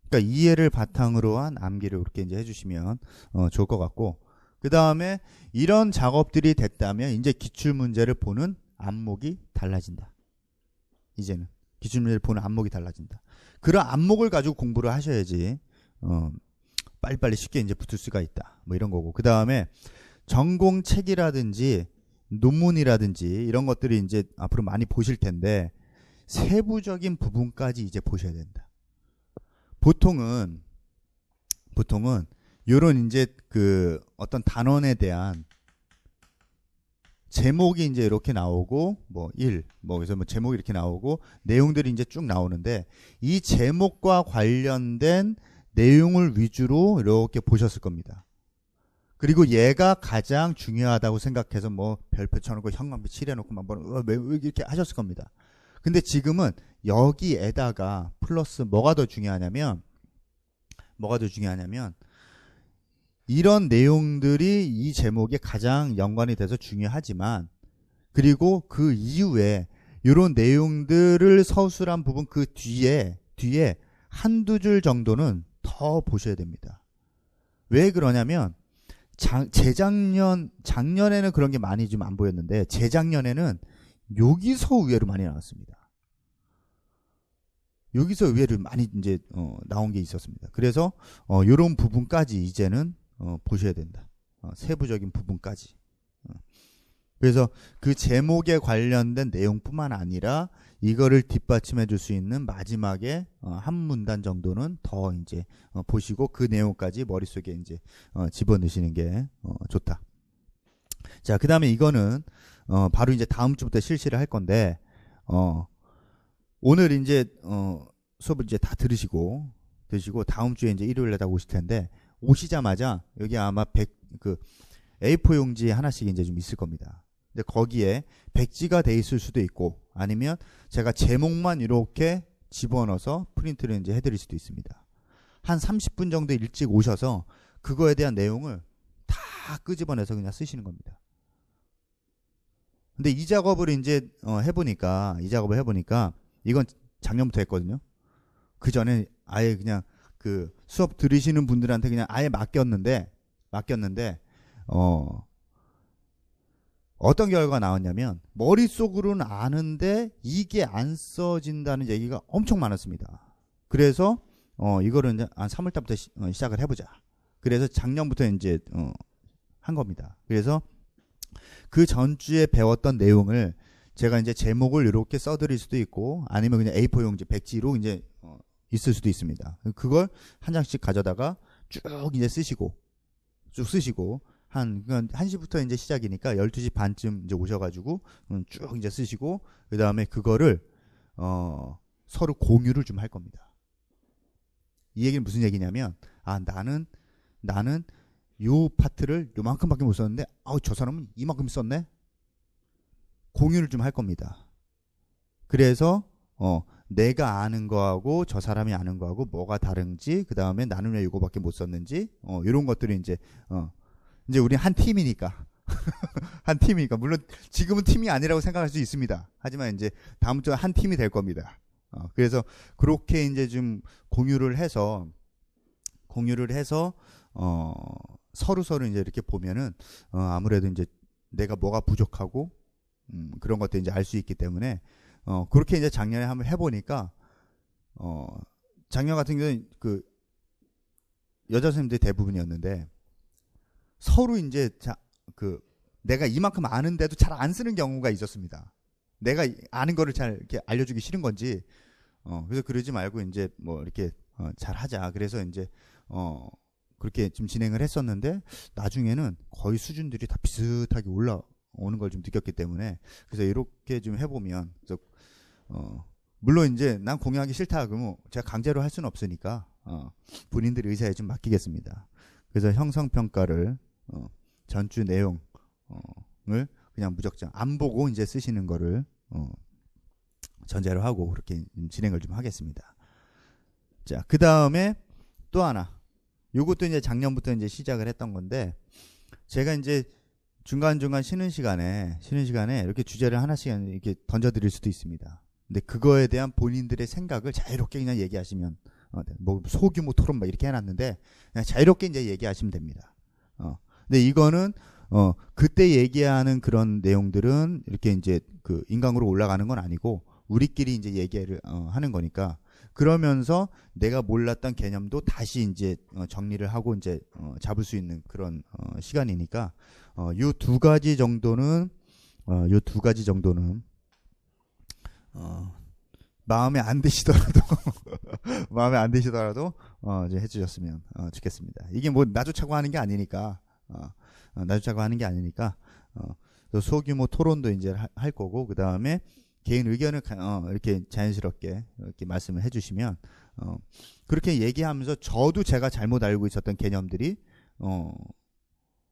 그러니까 이해를 바탕으로 한 암기를 이렇게 이제 해주시면 좋을 것 같고, 그 다음에 이런 작업들이 됐다면 이제 기출문제를 보는 안목이 달라진다. 이제는 기출문제를 보는 안목이 달라진다. 그런 안목을 가지고 공부를 하셔야지 빨리빨리 쉽게 이제 붙을 수가 있다. 뭐 이런 거고. 그 다음에 전공책이라든지 논문이라든지 이런 것들이 이제 앞으로 많이 보실 텐데 세부적인 부분까지 이제 보셔야 된다. 보통은 요런 이제 그 어떤 단원에 대한 제목이 이제 이렇게 나오고 그래서 제목이 이렇게 나오고 내용들이 이제 쭉 나오는데 이 제목과 관련된 내용을 위주로 이렇게 보셨을 겁니다. 그리고 얘가 가장 중요하다고 생각해서 뭐 별표 쳐놓고 형광빛 칠해놓고 왜 이렇게 하셨을 겁니다. 근데 지금은 여기에다가 플러스 뭐가 더 중요하냐면 이런 내용들이 이 제목에 가장 연관이 돼서 중요하지만, 그리고 그 이후에 이런 내용들을 서술한 부분 그 뒤에 한두 줄 정도는 더 보셔야 됩니다. 왜 그러냐면 작년에는 그런 게 많이 좀 안 보였는데 재작년에는 여기서 의외로 많이 나왔습니다. 여기서 의외로 많이 이제 나온 게 있었습니다. 그래서 이런 부분까지 이제는 보셔야 된다. 세부적인 부분까지. 그래서 그 제목에 관련된 내용뿐만 아니라 이거를 뒷받침해 줄 수 있는 마지막에 한 문단 정도는 더 이제 보시고 그 내용까지 머릿속에 이제 집어넣으시는 게 좋다. 자, 그 다음에 이거는 바로 이제 다음 주부터 실시를 할 건데 오늘 이제 수업을 이제 다 들으시고 다음 주에 이제 일요일에 다 오실 텐데, 오시자마자 여기 아마 A4 용지 하나씩 이제 좀 있을 겁니다. 근데 거기에 백지가 돼 있을 수도 있고 아니면 제가 제목만 이렇게 집어넣어서 프린트를 이제 해드릴 수도 있습니다. 한 30분 정도 일찍 오셔서 그거에 대한 내용을 다 끄집어내서 그냥 쓰시는 겁니다. 근데 이 작업을 이제 해보니까 이건 작년부터 했거든요. 그 전에 아예 그냥 그 수업 들으시는 분들한테 그냥 아예 맡겼는데 어떤 결과가 나왔냐면 머릿속으로는 아는데 이게 안 써진다는 얘기가 엄청 많았습니다. 그래서 이거를 이제 한 3월달부터 시작을 해보자. 그래서 작년부터 이제 한 겁니다. 그래서 그 전주에 배웠던 내용을 제가 이제 제목을 이렇게 써드릴 수도 있고 아니면 그냥 A4 용지 백지로 이제 있을 수도 있습니다. 그걸 한 장씩 가져다가 쭉 이제 쓰시고 한 1시부터 이제 시작이니까 12시 반쯤 이제 오셔가지고 쭉 이제 쓰시고 그 다음에 그거를 서로 공유를 좀 할 겁니다. 이 얘기는 무슨 얘기냐면 나는 요 파트를 요만큼밖에 못 썼는데 저 사람은 이만큼 썼네. 공유를 좀 할 겁니다. 그래서 내가 아는 거하고 저 사람이 아는 거하고 뭐가 다른지, 그 다음에 나는 왜 이거밖에 못 썼는지, 이런 것들이 이제 우리 한 팀이니까 물론 지금은 팀이 아니라고 생각할 수 있습니다. 하지만 이제 다음 주에 한 팀이 될 겁니다. 그래서 그렇게 이제 좀 공유를 해서 서로 이제 이렇게 보면은 아무래도 이제 내가 뭐가 부족하고 그런 것들 이제 알 수 있기 때문에 그렇게 이제 작년에 한번 해보니까 작년 같은 경우는 그 여자 선생님들이 대부분이었는데 서로 이제 내가 이만큼 아는데도 잘 안 쓰는 경우가 있었습니다. 내가 아는 거를 잘 이렇게 알려주기 싫은 건지 그래서 그러지 말고 이제 뭐 이렇게 잘 하자. 그래서 이제 그렇게 좀 진행을 했었는데 나중에는 거의 수준들이 다 비슷하게 올라오는 걸 좀 느꼈기 때문에 그래서 이렇게 좀 해보면 그래서 물론 이제 난 공유하기 싫다 그러면 제가 강제로 할 수는 없으니까 본인들 의사에 좀 맡기겠습니다. 그래서 형성평가를 전주 내용을 그냥 무작정 안 보고 이제 쓰시는 거를 전제로 하고 그렇게 진행을 좀 하겠습니다. 자, 그 다음에 또 하나. 요것도 이제 작년부터 이제 시작을 했던 건데, 제가 이제 중간중간 쉬는 시간에 이렇게 주제를 하나씩 이렇게 던져드릴 수도 있습니다. 근데 그거에 대한 본인들의 생각을 자유롭게 그냥 얘기하시면, 뭐 소규모 토론 막 이렇게 해놨는데, 그냥 자유롭게 이제 얘기하시면 됩니다. 근데 이거는, 그때 얘기하는 그런 내용들은 이렇게 이제 그 인강으로 올라가는 건 아니고, 우리끼리 이제 얘기를 하는 거니까, 그러면서 내가 몰랐던 개념도 다시 이제 정리를 하고 이제 잡을 수 있는 그런 시간이니까 요 두 가지 정도는 마음에 안 드시더라도 이제 해주셨으면 좋겠습니다. 이게 뭐 나조차고 하는 게 아니니까 소규모 토론도 이제 할 거고, 그 다음에 개인 의견을 이렇게 자연스럽게 이렇게 말씀을 해주시면 그렇게 얘기하면서 저도 제가 잘못 알고 있었던 개념들이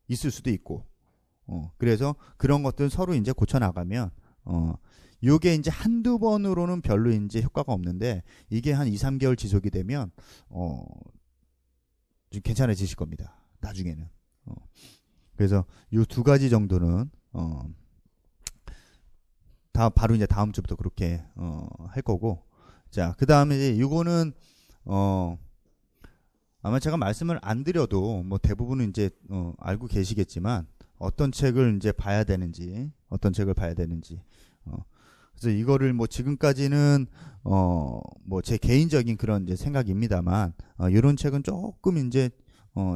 있을 수도 있고 그래서 그런 것들 서로 이제 고쳐 나가면 요게 이제 한두 번으로는 별로 이제 효과가 없는데 이게 한 2, 3개월 지속이 되면 좀 괜찮아지실 겁니다. 나중에는. 그래서 요 두 가지 정도는 바로 이제 다음 주부터 그렇게 할 거고, 자, 그 다음에 이제 이거는 아마 제가 말씀을 안 드려도 뭐 대부분은 이제 알고 계시겠지만 어떤 책을 이제 봐야 되는지 그래서 이거를 뭐 지금까지는 뭐 제 개인적인 그런 이제 생각입니다만 이런 책은 조금 이제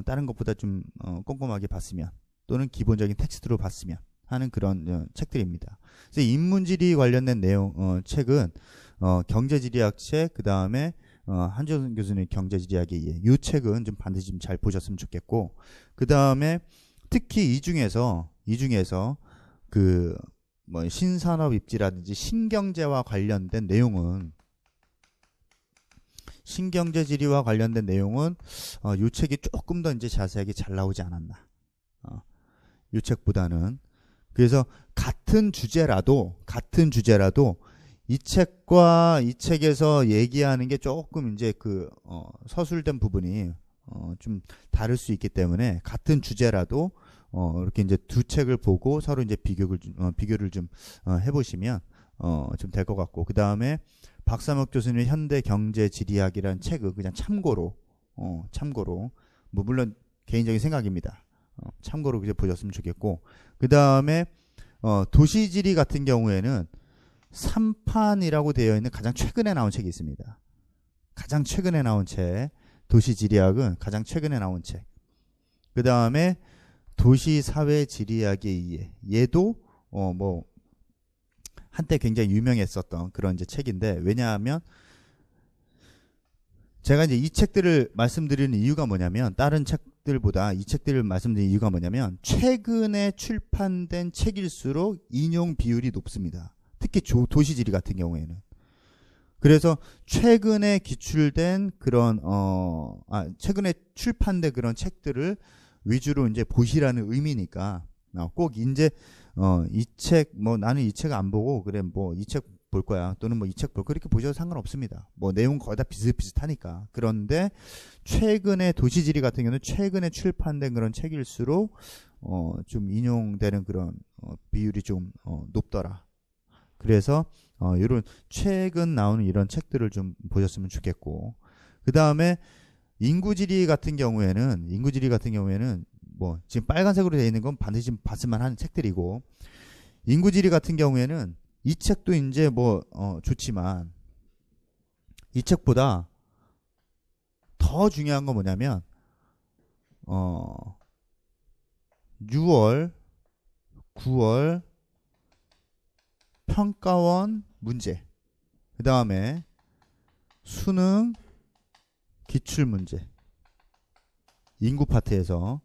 다른 것보다 좀 꼼꼼하게 봤으면, 또는 기본적인 텍스트로 봤으면 하는 그런 책들입니다. 그래서 인문지리 관련된 내용 책은 경제지리학 책, 그 다음에 한지원 교수님 경제지리학의 이해, 이 책은 좀 반드시 좀 잘 보셨으면 좋겠고, 그 다음에 특히 이 중에서 그 뭐 신산업 입지라든지 신경제와 관련된 내용은, 신경제지리와 관련된 내용은 이 책이 조금 더 이제 자세하게 잘 나오지 않았나. 이 책보다는. 그래서 같은 주제라도 이 책과 이 책에서 얘기하는 게 조금 이제 그 서술된 부분이 좀 다를 수 있기 때문에 같은 주제라도 이렇게 이제 두 책을 보고 서로 이제 비교를 좀 해보시면 좀 될 것 같고, 그 다음에 박삼옥 교수님의 현대경제지리학이라는 책을 그냥 참고로 뭐 물론 개인적인 생각입니다. 참고로 이제 보셨으면 좋겠고, 그 다음에 도시지리 같은 경우에는 3판이라고 되어 있는 가장 최근에 나온 책이 있습니다. 가장 최근에 나온 책, 도시지리학은 가장 최근에 나온 책. 그 다음에 도시사회지리학의 이해, 얘도 뭐 한때 굉장히 유명했었던 그런 이제 책인데, 왜냐하면 제가 이제 이 책들을 말씀드리는 이유가 뭐냐면, 다른 책들보다 이 책들을 말씀드리는 이유가 뭐냐면, 최근에 출판된 책일수록 인용 비율이 높습니다. 특히 도시지리 같은 경우에는. 그래서 최근에 기출된 그런 최근에 출판된 그런 책들을 위주로 이제 보시라는 의미니까 꼭 이제 이 책 뭐 나는 이 책 안 보고 그래 뭐 이 책 볼 거야, 또는 뭐 이 책 볼 그렇게 보셔도 상관없습니다. 뭐 내용 거의 다 비슷비슷하니까. 그런데 최근에 도시지리 같은 경우는 최근에 출판된 그런 책일수록 좀 인용되는 그런 비율이 좀 높더라. 그래서 이런 최근 나오는 이런 책들을 좀 보셨으면 좋겠고, 그 다음에 인구지리 같은 경우에는 뭐 지금 빨간색으로 되어 있는 건 반드시 봤을만 하는 책들이고, 인구지리 같은 경우에는 이 책도 이제 뭐 좋지만 이 책보다 더 중요한 건 뭐냐면 6월, 9월 평가원 문제, 그 다음에 수능 기출문제, 인구 파트에서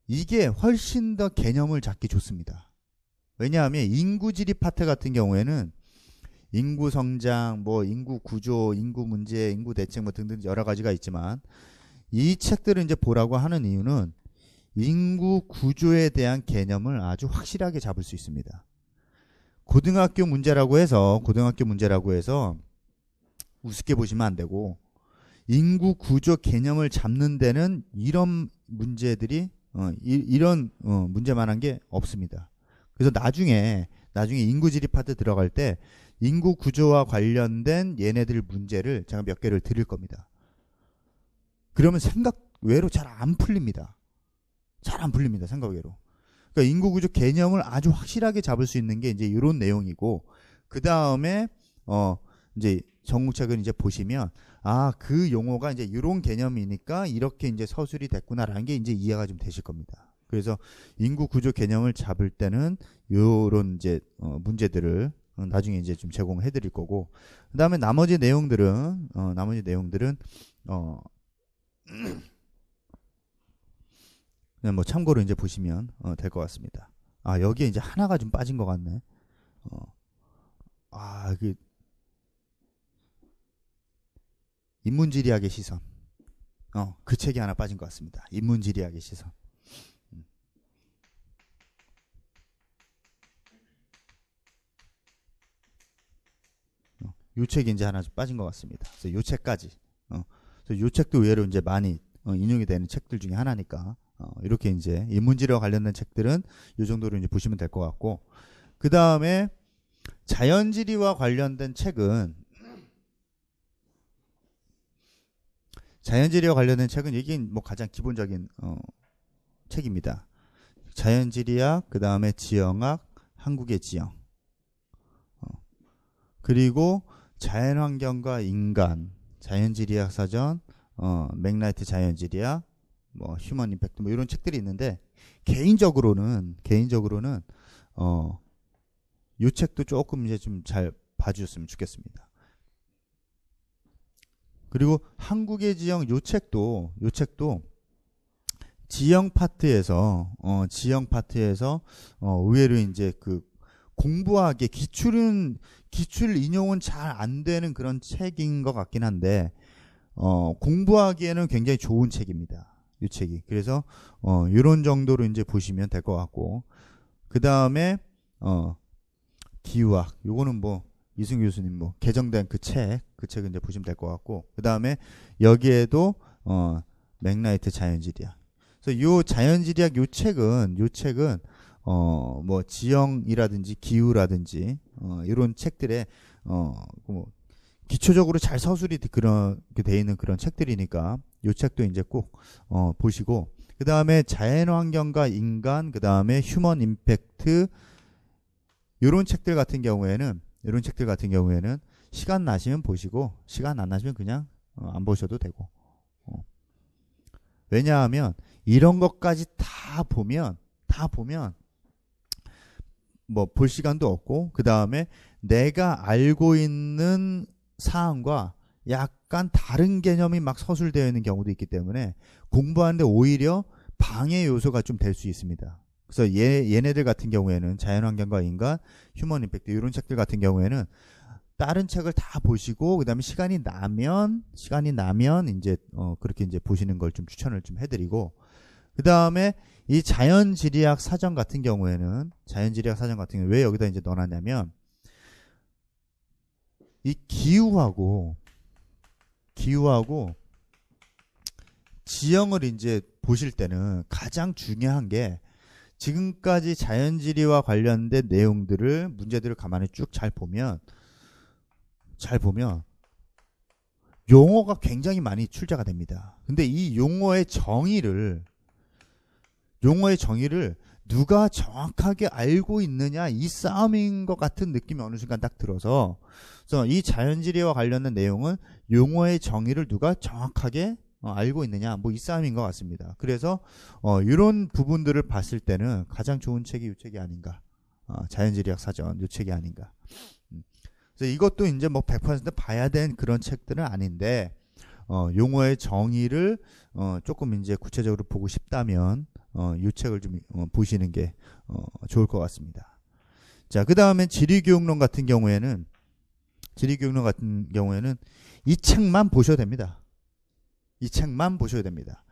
이게 훨씬 더 개념을 잡기 좋습니다. 왜냐하면 인구지리 파트 같은 경우에는 인구 성장, 뭐 인구 구조, 인구 문제, 인구 대책 뭐 등등 여러 가지가 있지만 이 책들을 이제 보라고 하는 이유는 인구 구조에 대한 개념을 아주 확실하게 잡을 수 있습니다. 고등학교 문제라고 해서 우습게 보시면 안 되고 인구 구조 개념을 잡는 데는 이런 문제들이 이런 문제만한 게 없습니다. 그래서 나중에 인구지리 파트 들어갈 때 인구 구조와 관련된 얘네들 문제를 제가 몇 개를 드릴 겁니다. 그러면 생각 외로 잘 안 풀립니다. 잘 안 풀립니다. 생각 외로. 그러니까 인구 구조 개념을 아주 확실하게 잡을 수 있는 게 이제 이런 내용이고, 그 다음에 이제 정우책을 이제 보시면 그 용어가 이제 이런 개념이니까 이렇게 이제 서술이 됐구나라는 게 이제 이해가 좀 되실 겁니다. 그래서 인구 구조 개념을 잡을 때는 요런 이제 문제들을 나중에 이제 좀 제공해 드릴 거고, 그다음에 나머지 내용들은 그냥 뭐 참고로 이제 보시면 될 것 같습니다. 여기에 이제 하나가 좀 빠진 것 같네. 그 인문지리학의 시선. 그 책이 하나 빠진 것 같습니다. 인문지리학의 시선. 요 책이 이제 하나 좀 빠진 것 같습니다. 그래서 요 책까지. 그래서 요 책도 의외로 이제 많이 인용이 되는 책들 중에 하나니까 이렇게 이제 인문지리와 관련된 책들은 요 정도로 이제 보시면 될 것 같고, 그 다음에 자연지리와 관련된 책은 이게 뭐 가장 기본적인 책입니다. 자연지리학, 그 다음에 지형학, 한국의 지형, 그리고 자연환경과 인간, 자연지리학 사전, 맥라이트 자연지리학, 뭐 휴먼 임팩트 뭐 이런 책들이 있는데 개인적으로는 이 책도 조금 이제 좀 잘 봐주셨으면 좋겠습니다. 그리고 한국의 지형 요 책도 지형 파트에서 의외로 이제 그 공부하기에 기출 인용은 잘 안 되는 그런 책인 것 같긴 한데 공부하기에는 굉장히 좋은 책입니다. 이 책이. 그래서 이런 정도로 이제 보시면 될 것 같고, 그 다음에 기후학 요거는 뭐 이승 교수님 뭐 개정된 그 책을 이제 보시면 될 것 같고, 그 다음에 여기에도 맥라이트 자연지리학. 그래서 요 자연지리학 요 책은 뭐 지형이라든지 기후라든지 이런 책들에 뭐 기초적으로 잘 서술이 그렇게 돼 있는 그런 책들이니까 요 책도 이제 꼭 보시고, 그 다음에 자연환경과 인간, 그 다음에 휴먼 임팩트 이런 책들 같은 경우에는 시간 나시면 보시고 시간 안 나시면 그냥 안 보셔도 되고, 왜냐하면 이런 것까지 다 보면 뭐 볼 시간도 없고, 그 다음에 내가 알고 있는 사항과 약간 다른 개념이 막 서술되어 있는 경우도 있기 때문에 공부하는데 오히려 방해 요소가 좀 될 수 있습니다. 그래서 얘네들 같은 경우에는 자연환경과 인간, 휴먼 임팩트 이런 책들 같은 경우에는 다른 책을 다 보시고 그 다음에 시간이 나면 이제 그렇게 이제 보시는 걸 좀 추천을 좀 해드리고, 그 다음에 이 자연지리학 사전 같은 경우에는 왜 여기다 이제 넣어놨냐면 이 기후하고 지형을 이제 보실 때는 가장 중요한 게 지금까지 자연지리와 관련된 내용들을 문제들을 가만히 쭉 잘 보면 용어가 굉장히 많이 출제가 됩니다. 근데 이 용어의 정의를 누가 정확하게 알고 있느냐 이 싸움인 것 같은 느낌이 어느 순간 딱 들어서, 그래서 이 자연지리와 관련된 내용은 용어의 정의를 누가 정확하게 알고 있느냐 뭐 이 싸움인 것 같습니다. 그래서 이런 부분들을 봤을 때는 가장 좋은 책이 이 책이 아닌가, 자연지리학 사전 이 책이 아닌가. 그래서 이것도 이제 뭐 100% 봐야 된 그런 책들은 아닌데 용어의 정의를 조금 이제 구체적으로 보고 싶다면 이 책을 좀 보시는 게 좋을 것 같습니다. 자, 그 다음에 지리교육론 같은 경우에는 지리교육론 같은 경우에는 이 책만 보셔도 됩니다. 이 책만 보셔도 됩니다.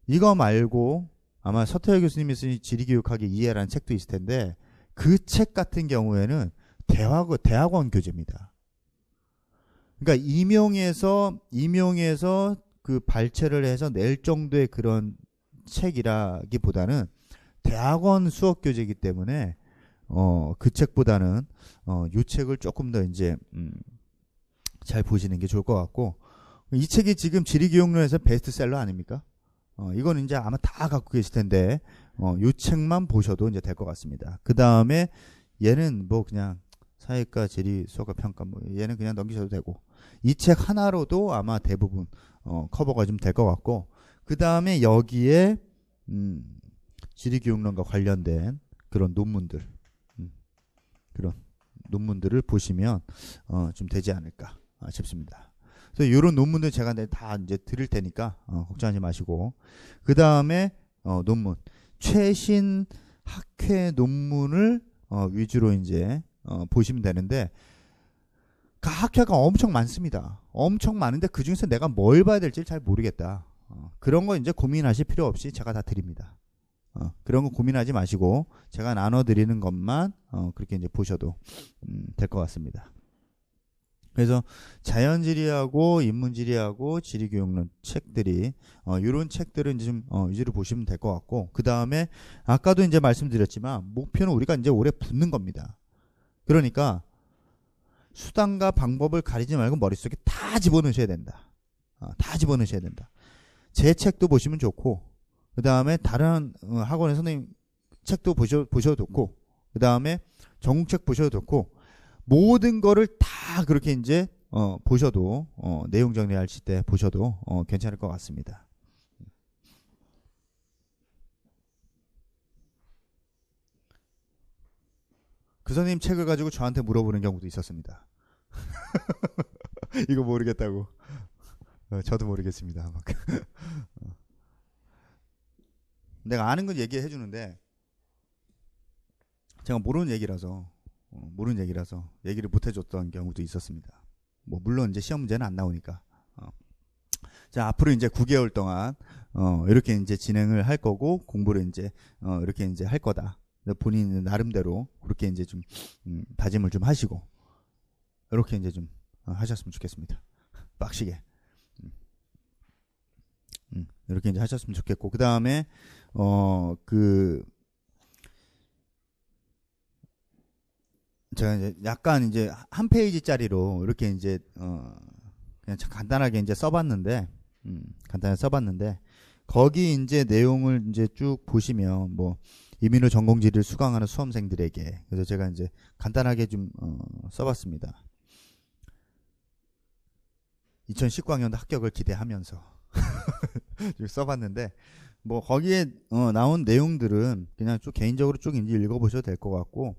이거 말고 아마 서태일 교수님이 쓴 지리교육학의 이해라는 책도 있을 텐데 그 책 같은 경우에는 대학원 교재입니다. 그러니까 임용해서 그 발췌를 해서 낼 정도의 그런 책이라기보다는 대학원 수업 교재이기 때문에 그 책보다는 이 책을 조금 더 이제 잘 보시는 게 좋을 것 같고, 이 책이 지금 지리교육론에서 베스트셀러 아닙니까? 이건 이제 아마 다 갖고 계실 텐데 이 책만 보셔도 이제 될 것 같습니다. 그 다음에 얘는 뭐 그냥 사회과, 지리, 수학과, 평가 뭐 얘는 그냥 넘기셔도 되고, 이 책 하나로도 아마 대부분 커버가 좀 될 것 같고, 그 다음에 여기에 지리교육론과 관련된 그런 논문들, 그런 논문들을 보시면 좀 되지 않을까 싶습니다. 그래서 이런 논문들 제가 다 이제 드릴 테니까 걱정하지 마시고, 그 다음에 논문, 최신 학회 논문을 위주로 이제 보시면 되는데, 각 학회가 엄청 많습니다. 엄청 많은데 그 중에서 내가 뭘 봐야 될지 잘 모르겠다. 그런 거 이제 고민하실 필요 없이 제가 다 드립니다. 그런 거 고민하지 마시고 제가 나눠드리는 것만 그렇게 이제 보셔도 될 것 같습니다. 그래서 자연지리하고 인문지리하고 지리교육론 책들이 이런 책들은 이제 좀 위주로 보시면 될 것 같고, 그 다음에 아까도 이제 말씀드렸지만 목표는 우리가 이제 올해 붙는 겁니다. 그러니까 수단과 방법을 가리지 말고 머릿속에 다 집어넣으셔야 된다. 다 집어넣으셔야 된다. 제 책도 보시면 좋고, 그 다음에 다른 학원의 선생님 책도 보셔도 좋고, 그 다음에 전공책 보셔도 좋고, 모든 거를 다 그렇게 이제 보셔도 내용 정리하실 때 보셔도 괜찮을 것 같습니다. 그 선생님 책을 가지고 저한테 물어보는 경우도 있었습니다. 이거 모르겠다고. 저도 모르겠습니다. 내가 아는 건 얘기해 주는데 제가 모르는 얘기라서 얘기를 못 해줬던 경우도 있었습니다. 뭐 물론 이제 시험 문제는 안 나오니까. 자, 앞으로 이제 9개월 동안 이렇게 이제 진행을 할 거고, 공부를 이제 이렇게 이제 할 거다. 본인 나름대로 그렇게 이제 좀 다짐을 좀 하시고 이렇게 이제 좀 하셨으면 좋겠습니다. 빡시게. 이렇게 이제 하셨으면 좋겠고, 그 다음에 제가 이제 약간 이제 한 페이지짜리로 이렇게 이제 그냥 간단하게 이제 써봤는데, 거기 이제 내용을 이제 쭉 보시면 뭐 이민후 전공지를 수강하는 수험생들에게, 그래서 제가 이제 간단하게 좀 써봤습니다. 2019학년도 합격을 기대하면서 써봤는데, 뭐 거기에 나온 내용들은 그냥 쭉 개인적으로 쭉 이제 읽어보셔도 될 것 같고,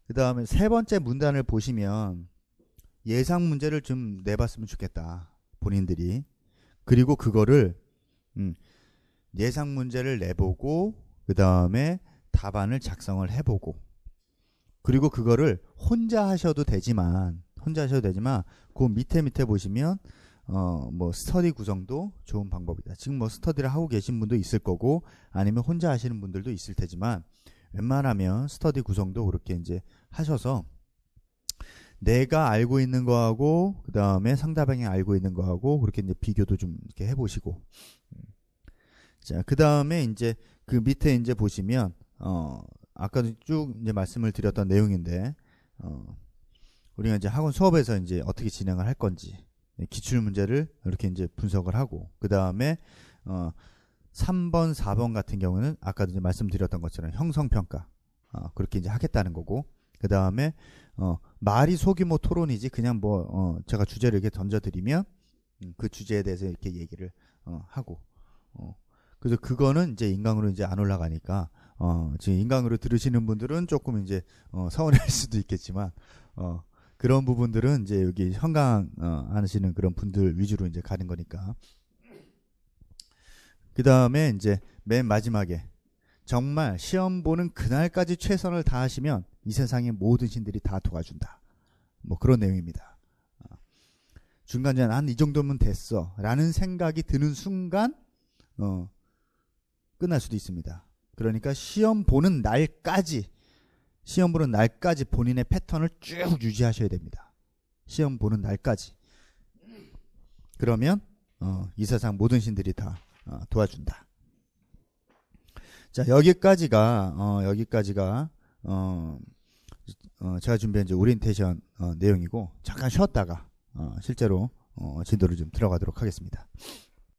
그 다음에 세 번째 문단을 보시면 예상 문제를 좀 내봤으면 좋겠다, 본인들이. 그리고 그거를 예상 문제를 내보고, 그 다음에 답안을 작성을 해보고, 그리고 그거를 혼자 하셔도 되지만 그 밑에 보시면 뭐 스터디 구성도 좋은 방법이다. 지금 뭐 스터디를 하고 계신 분도 있을 거고, 아니면 혼자 하시는 분들도 있을 테지만, 웬만하면 스터디 구성도 그렇게 이제 하셔서 내가 알고 있는 거하고 그 다음에 상대방이 알고 있는 거하고 그렇게 이제 비교도 좀 이렇게 해보시고, 자, 그 다음에 이제 그 밑에 이제 보시면 아까도 쭉 이제 말씀을 드렸던 내용인데, 우리가 이제 학원 수업에서 이제 어떻게 진행을 할 건지 기출 문제를 이렇게 이제 분석을 하고, 그 다음에 3번, 4번 같은 경우는 아까도 이제 말씀드렸던 것처럼 형성평가 그렇게 이제 하겠다는 거고, 그 다음에 말이 소규모 토론이지 그냥 뭐 제가 주제를 이렇게 던져드리면 그 주제에 대해서 이렇게 얘기를 하고, 그래서 그거는 이제 인강으로 이제 안 올라가니까 지금 인강으로 들으시는 분들은 조금 이제 서운할 수도 있겠지만 그런 부분들은 이제 여기 현강 하시는 그런 분들 위주로 이제 가는 거니까. 그 다음에 이제 맨 마지막에 정말 시험 보는 그날까지 최선을 다하시면 이 세상의 모든 신들이 다 도와준다. 뭐 그런 내용입니다. 중간중간 한 이 정도면 됐어 라는 생각이 드는 순간 끝날 수도 있습니다. 그러니까 시험 보는 날까지 본인의 패턴을 쭉 유지하셔야 됩니다. 시험 보는 날까지. 그러면 이 세상 모든 신들이 다 도와준다. 자, 여기까지가 제가 준비한 이제 오리엔테이션 내용이고, 잠깐 쉬었다가 실제로 진도를 좀 들어가도록 하겠습니다.